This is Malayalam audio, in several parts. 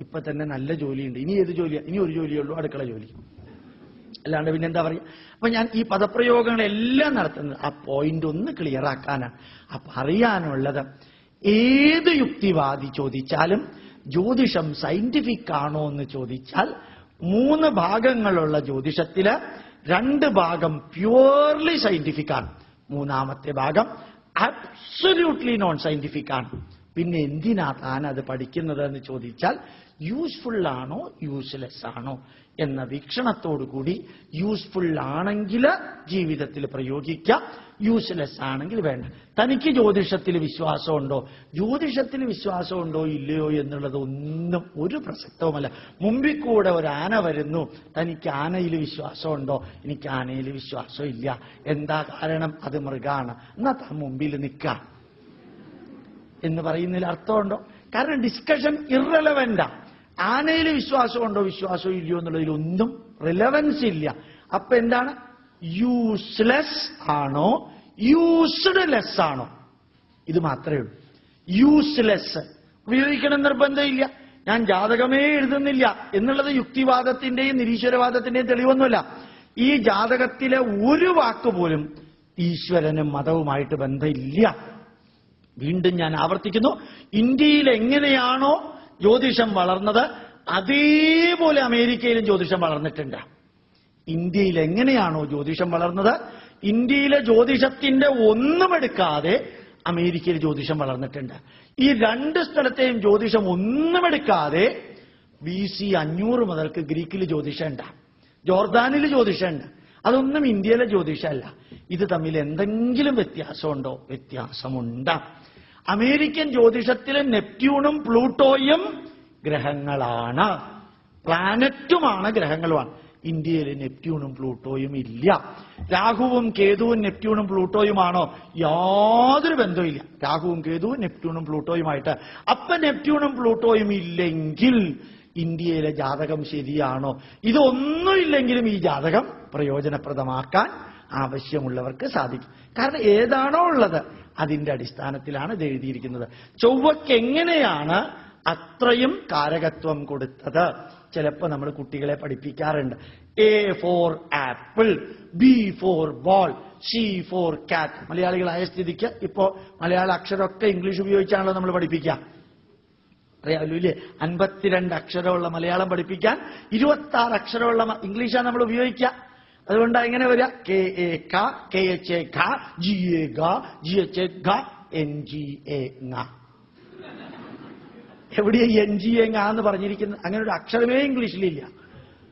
ഇപ്പൊ തന്നെ നല്ല ജോലിയുണ്ട്, ഇനി ഏത് ജോലിയാ? ഇനി ഒരു ജോലിയേ ഉള്ളൂ, അടുക്കള ജോലി. അല്ലാണ്ട് പിന്നെന്താ പറയുക? അപ്പൊ ഞാൻ ഈ പദപ്രയോഗങ്ങളെല്ലാം നടത്തുന്നത് ആ പോയിന്റ് ഒന്ന് ക്ലിയർ ആക്കാനാണ്. അപ്പൊ അറിയാനുള്ളത്, ഏത് യുക്തിവാദി ചോദിച്ചാലും ജ്യോതിഷം സയന്റിഫിക് ആണോ എന്ന് ചോദിച്ചാൽ 3 ഭാഗങ്ങളുള്ള ജ്യോതിഷത്തില് 2 ഭാഗം പ്യുവർലി സയന്റിഫിക് ആണ്, 3ാമത്തെ ഭാഗം അബ്സല്യൂട്ട്ലി നോൺ സയന്റിഫിക് ആണ്. പിന്നെ എന്തിനാ താൻ അത് പഠിക്കുന്നത് എന്ന് ചോദിച്ചാൽ യൂസ്ഫുൾ ആണോ യൂസ്ലെസ് ആണോ എന്ന വീക്ഷണത്തോടുകൂടി യൂസ്ഫുൾ ആണെങ്കിൽ ജീവിതത്തിൽ പ്രയോഗിക്കാം, യൂസ്ലെസ് ആണെങ്കിൽ വേണ്ട. തനിക്ക് ജ്യോതിഷത്തിൽ വിശ്വാസമുണ്ടോ, ജ്യോതിഷത്തിൽ വിശ്വാസമുണ്ടോ ഇല്ലയോ എന്നുള്ളത് ഒന്നും ഒരു പ്രസക്തവുമല്ല. മുമ്പിൽ കൂടെ ഒരു ആന വരുന്നു, തനിക്ക് ആനയിൽ വിശ്വാസമുണ്ടോ? എനിക്ക് ആനയിൽ വിശ്വാസം ഇല്ല. എന്താ കാരണം? അത് മൃഗാണ്. എന്നാ താൻ മുമ്പിൽ നിൽക്കാം എന്ന് പറയുന്നതിൽ അർത്ഥമുണ്ടോ? കാരണം ഡിസ്കഷൻ ഇറലവന്റാ. ആനയിൽ വിശ്വാസമുണ്ടോ വിശ്വാസം ഇല്ലയോ എന്നുള്ളതിലൊന്നും റിലവൻസ് ഇല്ല. അപ്പൊ എന്താണ്? യൂസ്ലെസ് ആണോ യൂസ്ഡ് ലെസ് ആണോ? ഇത് മാത്രമേ ഉള്ളൂ. യൂസ്ലെസ് ഉപയോഗിക്കണം നിർബന്ധമില്ല. ഞാൻ ജാതകമേ എഴുതുന്നില്ല എന്നുള്ളത് യുക്തിവാദത്തിന്റെയും നിരീശ്വരവാദത്തിന്റെയും തെളിവൊന്നുമല്ല. ഈ ജാതകത്തിലെ ഒരു വാക്ക് പോലും ഈശ്വരനും മതവുമായിട്ട് ബന്ധമില്ല. വീണ്ടും ഞാൻ ആവർത്തിക്കുന്നു, ഇന്ത്യയിൽ എങ്ങനെയാണോ ജ്യോതിഷം വളർന്നത് അതേപോലെ അമേരിക്കയിലും ജ്യോതിഷം വളർന്നിട്ടുണ്ട്. ഇന്ത്യയിൽ എങ്ങനെയാണോ ജ്യോതിഷം വളർന്നത്, ഇന്ത്യയിലെ ജ്യോതിഷത്തിന്റെ ഒന്നും എടുക്കാതെ അമേരിക്കയിൽ ജ്യോതിഷം വളർന്നിട്ടുണ്ട്. ഈ 2 സ്ഥലത്തെയും ജ്യോതിഷം ഒന്നും എടുക്കാതെ BC 500 മുതൽക്ക് ഗ്രീക്കിൽ ജ്യോതിഷമുണ്ട്, ജോർദാനിൽ ജ്യോതിഷമുണ്ട്. അതൊന്നും ഇന്ത്യയിലെ ജ്യോതിഷമല്ല. ഇത് തമ്മിൽ എന്തെങ്കിലും വ്യത്യാസമുണ്ടോ? വ്യത്യാസമുണ്ട്. അമേരിക്കൻ ജ്യോതിഷത്തിലെ നെപ്റ്റ്യൂണും പ്ലൂട്ടോയും ഗ്രഹങ്ങളാണ്, പ്ലാനറ്റുമാണ്, ഗ്രഹങ്ങളുമാണ്. ഇന്ത്യയിൽ നെപ്റ്റ്യൂണും പ്ലൂട്ടോയും ഇല്ല. രാഹുവും കേതുവും നെപ്റ്റ്യൂണും പ്ലൂട്ടോയുമാണോ? യാതൊരു ബന്ധവുമില്ല. രാഹുവും കേതുവും നെപ്റ്റ്യൂണും പ്ലൂട്ടോയുമായിട്ട്. അപ്പൊ നെപ്റ്റ്യൂണും പ്ലൂട്ടോയും ഇല്ലെങ്കിൽ ഇന്ത്യയിലെ ജാതകം ശരിയാണോ? ഇതൊന്നുമില്ലെങ്കിലും ഈ ജാതകം പ്രയോജനപ്രദമാക്കാൻ ആവശ്യമുള്ളവർക്ക് സാധിക്കും. കാരണം ഏതാണോ ഉള്ളത് അതിന്റെ അടിസ്ഥാനത്തിലാണ് ഇത് എഴുതിയിരിക്കുന്നത്. ചൊവ്വയ്ക്ക് എങ്ങനെയാണ് അത്രയും കാരകത്വം കൊടുത്തത്? ചിലപ്പോൾ നമ്മൾ കുട്ടികളെ പഠിപ്പിക്കാറുണ്ട്. A for apple, B for ball, C for cat. മലയാളികളായ സ്ഥിതിക്ക് ഇപ്പോ മലയാള അക്ഷരമൊക്കെ ഇംഗ്ലീഷ് ഉപയോഗിച്ചാണല്ലോ നമ്മൾ പഠിപ്പിക്കുക. അറിയാമല്ലോ ഇല്ലേ? 52 അക്ഷരമുള്ള മലയാളം പഠിപ്പിക്കാൻ 26 അക്ഷരമുള്ള ഇംഗ്ലീഷാണ് നമ്മൾ ഉപയോഗിക്കുക. അതുകൊണ്ടാണ് എങ്ങനെ വരിക? KA ക, KHA ഖ, GA ഗ, GHA ഘ, NGA ങ. എവിടെയാ NGA ങ എന്ന് പറഞ്ഞിരിക്കുന്നത്? അങ്ങനെ ഒരു അക്ഷരമേ ഇംഗ്ലീഷിലില്ല.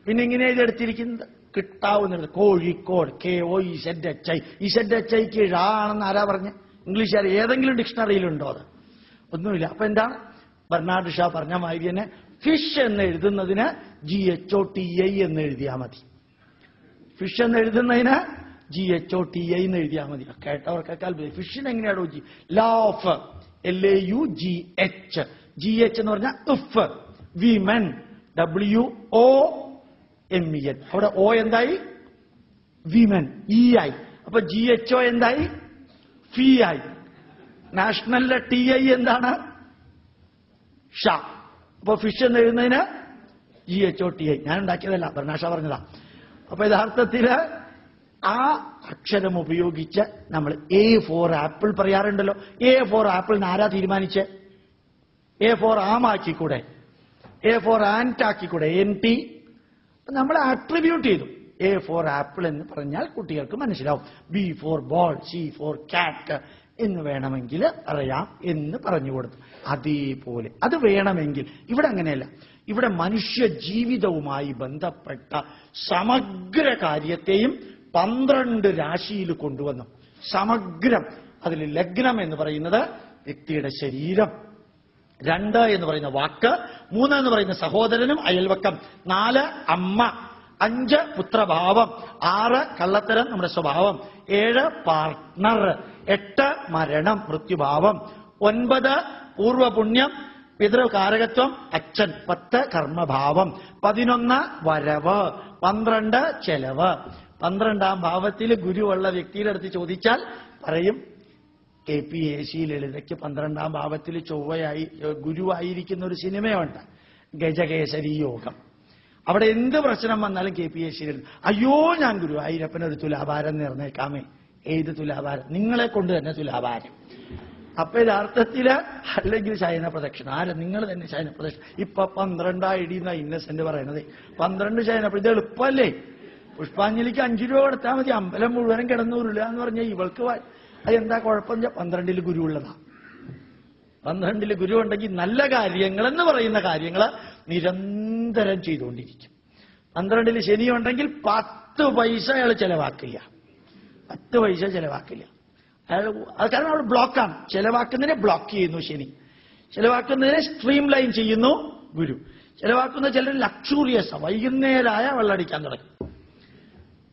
പിന്നെ ഇങ്ങനെയാ ഇതെടുത്തിരിക്കുന്നത്? കിട്ടാവുന്നത് കോഴിക്കോട്, KOEZHI. EZHIക്ക് ആണെന്ന് ആരാ പറഞ്ഞ്? ഇംഗ്ലീഷുകാർ ഏതെങ്കിലും ഡിക്ഷണറിയിലുണ്ടോ? അത് ഒന്നുമില്ല. അപ്പൊ എന്താണ്? ബർണാഡ് ഷാ പറഞ്ഞ മാതിരി തന്നെ ഫിഷ് എന്ന് എഴുതുന്നതിന് GHOTI എന്ന് എഴുതിയാൽ മതി. ഫിഷ് എന്ന് എഴുതുന്നതിന് GHOTI എന്ന് എഴുതിയാൽ മതി. കേട്ടവർക്കൊക്കെ അത്ഭുതം. ഫിഷിന് എങ്ങനെയാണോ ലാഫ്, LAUGH, GH എന്ന് പറഞ്ഞാൽ ഇഫ്, വിമൻ, WOMEN. അവിടെ O എന്തായി? Women, EI. അപ്പൊ GHO എന്തായി? ഫീ ആയി. നാഷണലിലെ TI എന്താണ്? ഷ. അപ്പൊ ഫിഷ് എന്ന് എഴുതുന്നതിന് GHOTI. ഞാൻ ഉണ്ടാക്കിയതല്ല, ബർണാഷ പറഞ്ഞതാ. അപ്പൊ യഥാർത്ഥത്തില് ആ അക്ഷരം ഉപയോഗിച്ച് നമ്മൾ A for ആപ്പിൾ പറയാറുണ്ടല്ലോ. A for ആപ്പിൾ ആരാ തീരുമാനിച്ച്? A for ആം ആക്കിക്കൂടെ? A for ആന്റ് ആക്കിക്കൂടെ? NT. നമ്മൾ ആട്രിബ്യൂട്ട് ചെയ്തു. A for ആപ്പിൾ എന്ന് പറഞ്ഞാൽ കുട്ടികൾക്ക് മനസ്സിലാവും. B for ball, C for കാറ്റ് എന്ന് വേണമെങ്കിൽ അറിയാം എന്ന് പറഞ്ഞു കൊടുത്തു. അതേപോലെ അത് വേണമെങ്കിൽ ഇവിടെ അങ്ങനെയല്ല. ഇവിടെ മനുഷ്യ ജീവിതവുമായി ബന്ധപ്പെട്ട സമഗ്ര കാര്യത്തെയും 12 രാശിയിൽ കൊണ്ടുവന്നു. സമഗ്രം. അതിൽ ലഗ്നം എന്ന് പറയുന്നത് വ്യക്തിയുടെ ശരീരം, 2 എന്ന് പറയുന്ന വാക്ക്, 3 എന്ന് പറയുന്ന സഹോദരനും അയൽവക്കം, 4 അമ്മ, 5 പുത്രഭാവം, 6 കള്ളത്തരം നമ്മുടെ സ്വഭാവം, 7 പാർട്ട്ണർ, 8 മരണം മൃത്യുഭാവം, 9 പൂർവപുണ്യം പിതൃകാരകത്വം അച്ഛൻ, 10 കർമ്മഭാവം, 11 വരവ്, 12 ചെലവ്. 12ാം ഭാവത്തിൽ ഗുരുവുള്ള വ്യക്തിയുടെ അടുത്ത് ചോദിച്ചാൽ പറയും KPAC ലളിതയ്ക്ക് 12ാം ഭാവത്തിൽ ചൊവ്വയായി ഗുരുവായിരിക്കുന്ന ഒരു സിനിമയുണ്ട്. ഗജകേസരി യോഗം. അവിടെ എന്ത് പ്രശ്നം വന്നാലും KPSC അയ്യോ ഞാൻ ഗുരുവായൂരപ്പനൊരു തുലാഭാരം നേർന്നേക്കാമേ. ഏത് തുലാഭാരം? നിങ്ങളെ കൊണ്ട് തന്നെ തുലാഭാരം. അപ്പൊ യഥാർത്ഥത്തില് അല്ലെങ്കിൽ ശയന പ്രദക്ഷിണ നിങ്ങൾ തന്നെ ശയന പ്രദക്ഷിണ. ഇപ്പൊ 12 ID എന്നാ ഇന്നസെന്റ് പറയണത്. 12 ശയന. ഇത് എളുപ്പമല്ലേ? പുഷ്പാഞ്ജലിക്ക് 5 രൂപ കൊടുത്താൽ മതി, അമ്പലം മുഴുവനും കിടന്നൂരില്ല എന്ന് പറഞ്ഞാൽ ഇവൾക്ക് അതെന്താ കുഴപ്പം? 12 ഗുരു ഉള്ളതാ. 12 ഗുരു ഉണ്ടെങ്കിൽ നല്ല കാര്യങ്ങൾ എന്ന് പറയുന്ന കാര്യങ്ങൾ നിരന്തരം ചെയ്തുകൊണ്ടിരിക്കും. 12 ശനി ഉണ്ടെങ്കിൽ 10 പൈസ അയാൾ ചെലവാക്കില്ല. 10 പൈസ ചെലവാക്കില്ല. അത് കാരണം അവിടെ ബ്ലോക്കാണ്. ചെലവാക്കുന്നതിനെ ബ്ലോക്ക് ചെയ്യുന്നു ശനി, ചെലവാക്കുന്നതിനെ സ്ട്രീം ലൈൻ ചെയ്യുന്നു ഗുരു. ചെലവാക്കുന്ന ചിലർ ലക്ഷൂറിയസ് വൈകുന്നേരമായ വെള്ളടിക്കാൻ തുടങ്ങി.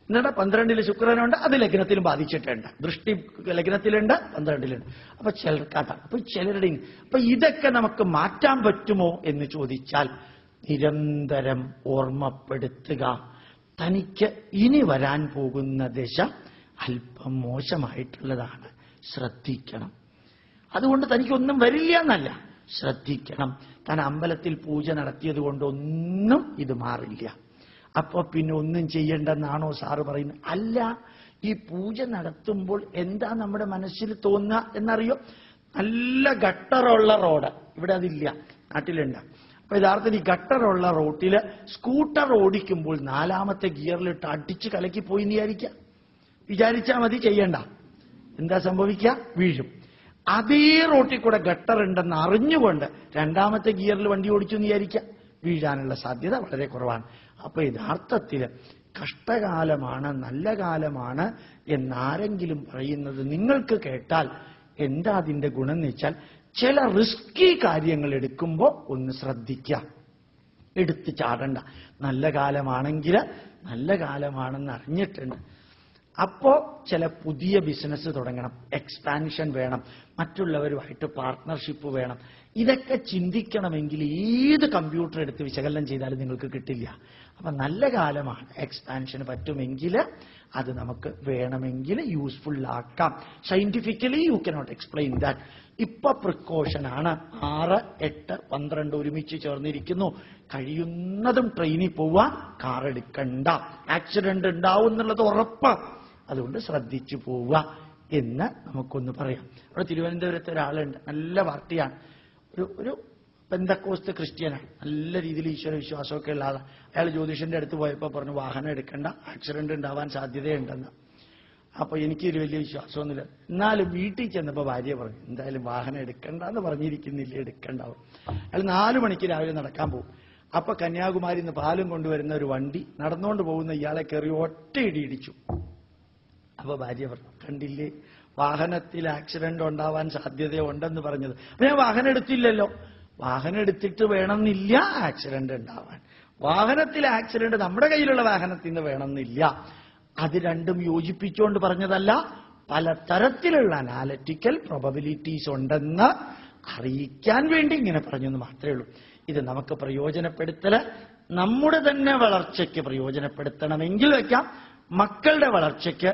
എന്നിട്ട് 12 ശുക്രനുണ്ട്, അത് ലഗ്നത്തിലും ബാധിച്ചിട്ടുണ്ട്. ദൃഷ്ടി ലഗ്നത്തിലുണ്ട്, 12 അപ്പൊ ചിലർക്കാട്ടാം. അപ്പൊ ചിലരുടെ അപ്പൊ ഇതൊക്കെ നമുക്ക് മാറ്റാൻ പറ്റുമോ എന്ന് ചോദിച്ചാൽ നിരന്തരം ഓർമ്മപ്പെടുത്തുക. തനിക്ക് ഇനി വരാൻ പോകുന്ന ദശ അല്പം മോശമായിട്ടുള്ളതാണ്, ശ്രദ്ധിക്കണം. അതുകൊണ്ട് തനിക്കൊന്നും വരില്ല എന്നല്ല, ശ്രദ്ധിക്കണം. താൻ അമ്പലത്തിൽ പൂജ നടത്തിയത് കൊണ്ടൊന്നും ഇത് മാറില്ല. അപ്പൊ പിന്നെ ഒന്നും ചെയ്യണ്ടെന്നാണോ സാറ് പറയുന്നത്? അല്ല, ഈ പൂജ നടത്തുമ്പോൾ എന്താ നമ്മുടെ മനസ്സിൽ തോന്നുക എന്നറിയോ? നല്ല ഗട്ടറുള്ള റോഡ്, ഇവിടെ അതില്ല, നാട്ടിലുണ്ട്. അപ്പൊ യഥാർത്ഥത്തിൽ ഈ ഗട്ടറുള്ള റോട്ടില് സ്കൂട്ടർ ഓടിക്കുമ്പോൾ 4ാമത്തെ ഗിയറിലിട്ട് അടിച്ച് കലക്കി പോയി വിചാരിച്ചാൽ മതി, ചെയ്യണ്ട. എന്താ സംഭവിക്കുക? വീഴും. അതേ റോട്ടിൽ കൂടെ ഗട്ടർ ഉണ്ടെന്ന് അറിഞ്ഞുകൊണ്ട് 2ാമത്തെ ഗിയറിൽ വണ്ടി ഓടിച്ചു എന്ന് വിചാരിക്കുക, വീഴാനുള്ള സാധ്യത വളരെ കുറവാണ്. അപ്പൊ യഥാർത്ഥത്തിൽ കഷ്ടകാലമാണ്, നല്ല കാലമാണ് എന്നാരെങ്കിലും പറയുന്നത് നിങ്ങൾക്ക് കേട്ടാൽ എന്താ അതിന്റെ ഗുണം എന്ന് വെച്ചാൽ, ചില റിസ്കി കാര്യങ്ങൾ എടുക്കുമ്പോൾ ഒന്ന് ശ്രദ്ധിക്കുക, എടുത്ത് ചാടണ്ട. നല്ല കാലമാണെങ്കിൽ നല്ല കാലമാണെന്ന് അറിഞ്ഞിട്ടുണ്ട്. അപ്പോ ചില പുതിയ ബിസിനസ് തുടങ്ങണം, എക്സ്പാൻഷൻ വേണം, മറ്റുള്ളവരുമായിട്ട് പാർട്ട്ണർഷിപ്പ് വേണം. ഇതൊക്കെ ചിന്തിക്കണമെങ്കിൽ ഏത് കമ്പ്യൂട്ടർ എടുത്ത് വിശകലനം ചെയ്താലും നിങ്ങൾക്ക് കിട്ടില്ല. അപ്പൊ നല്ല കാലമാണ്, എക്സ്പാൻഷന് പറ്റുമെങ്കിൽ അത് നമുക്ക് വേണമെങ്കിൽ യൂസ്ഫുൾ ആക്കാം. Scientifically you cannot explain that. ഇപ്പൊ പ്രിക്കോഷനാണ്. 6, 8, 12 ഒരുമിച്ച് ചേർന്നിരിക്കുന്നു. കഴിയുന്നതും ട്രെയിനിൽ പോവാ, കാർ എടുക്കണ്ട. ആക്സിഡന്റ് ഉണ്ടാവും എന്നുള്ളത് ഉറപ്പ്. അതുകൊണ്ട് ശ്രദ്ധിച്ചു പോവുക എന്ന് നമുക്കൊന്ന് പറയാം. അവിടെ തിരുവനന്തപുരത്ത് ഒരാളുണ്ട്, നല്ല പാർട്ടിയാണ്, ഒരു പെന്തക്കോസ്ത് ക്രിസ്ത്യനാണ്, നല്ല രീതിയിൽ ഈശ്വര വിശ്വാസമൊക്കെ ഉള്ള ആളാണ്. അയാൾ ജ്യോതിഷന്റെ അടുത്ത് പോയപ്പോൾ പറഞ്ഞു വാഹനം എടുക്കണ്ട, ആക്സിഡന്റ് ഉണ്ടാവാൻ സാധ്യതയുണ്ടെന്ന്. അപ്പൊ എനിക്കൊരു വലിയ വിശ്വാസമൊന്നുമില്ല. എന്നാലും വീട്ടിൽ ചെന്നപ്പോൾ ഭാര്യ പറഞ്ഞു എന്തായാലും വാഹനം എടുക്കണ്ടെന്ന് പറഞ്ഞിരിക്കുന്നില്ല, എടുക്കണ്ടാവും. അയാൾ 4 മണിക്ക് രാവിലെ നടക്കാൻ പോകും. അപ്പൊ കന്യാകുമാരിയിൽ നിന്ന് പാലും കൊണ്ടുവരുന്ന ഒരു വണ്ടി നടന്നുകൊണ്ട് പോകുന്ന ഇയാളെ കയറി ഒറ്റ ഇടിച്ചു. അപ്പൊ ഭാര്യ പറഞ്ഞു കണ്ടില്ലേ, വാഹനത്തിൽ ആക്സിഡന്റ് ഉണ്ടാവാൻ സാധ്യതയുണ്ടെന്ന് പറഞ്ഞത്. അപ്പൊ ഞാൻ വാഹനം എടുത്തില്ലല്ലോ. വാഹനം എടുത്തിട്ട് വേണമെന്നില്ല ആക്സിഡന്റ് ഉണ്ടാവാൻ. വാഹനത്തിൽ ആക്സിഡന്റ് നമ്മുടെ കയ്യിലുള്ള വാഹനത്തിൽ നിന്ന് വേണമെന്നില്ല. അത് രണ്ടും യോജിപ്പിച്ചുകൊണ്ട് പറഞ്ഞതല്ല, പലതരത്തിലുള്ള അനാലിറ്റിക്കൽ പ്രോബബിലിറ്റീസ് ഉണ്ടെന്ന് അറിയിക്കാൻ വേണ്ടി ഇങ്ങനെ പറഞ്ഞെന്ന് മാത്രമേ ഉള്ളൂ. ഇത് നമുക്ക് പ്രയോജനപ്പെടുത്തല് നമ്മുടെ തന്നെ വളർച്ചയ്ക്ക് പ്രയോജനപ്പെടുത്തണമെങ്കിൽ വെക്കാം. മക്കളുടെ വളർച്ചയ്ക്ക്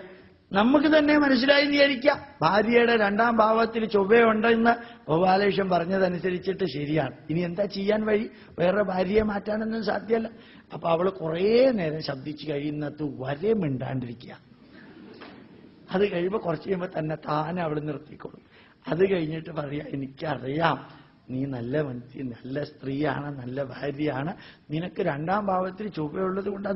നമുക്ക് തന്നെ മനസ്സിലായി വിചാരിക്കാം. ഭാര്യയുടെ 2ാം ഭാവത്തിൽ ചൊവ്വയുണ്ടെന്ന് ഗോപാലകൃഷ്ണൻ പറഞ്ഞതനുസരിച്ചിട്ട് ശരിയാണ്. ഇനി എന്താ ചെയ്യാൻ വഴി? വേറെ ഭാര്യയെ മാറ്റാനൊന്നും സാധ്യമല്ല. അപ്പൊ അവള് കുറേ നേരം ശബ്ദിച്ചു കഴിയുന്നത് വരെ മിണ്ടാണ്ടിരിക്കുക. അത് കഴിയുമ്പോൾ കുറച്ച് കഴിയുമ്പോൾ തന്നെ താനെ അവള് നിർത്തിക്കോളും. അത് കഴിഞ്ഞിട്ട് പറയാ എനിക്കറിയാം നീ നല്ല മനുഷ്യ, നല്ല സ്ത്രീയാണ്, നല്ല ഭാര്യയാണ്, നിനക്ക് 2ാം ഭാവത്തിൽ ചൊവ്വയുള്ളത് കൊണ്ട്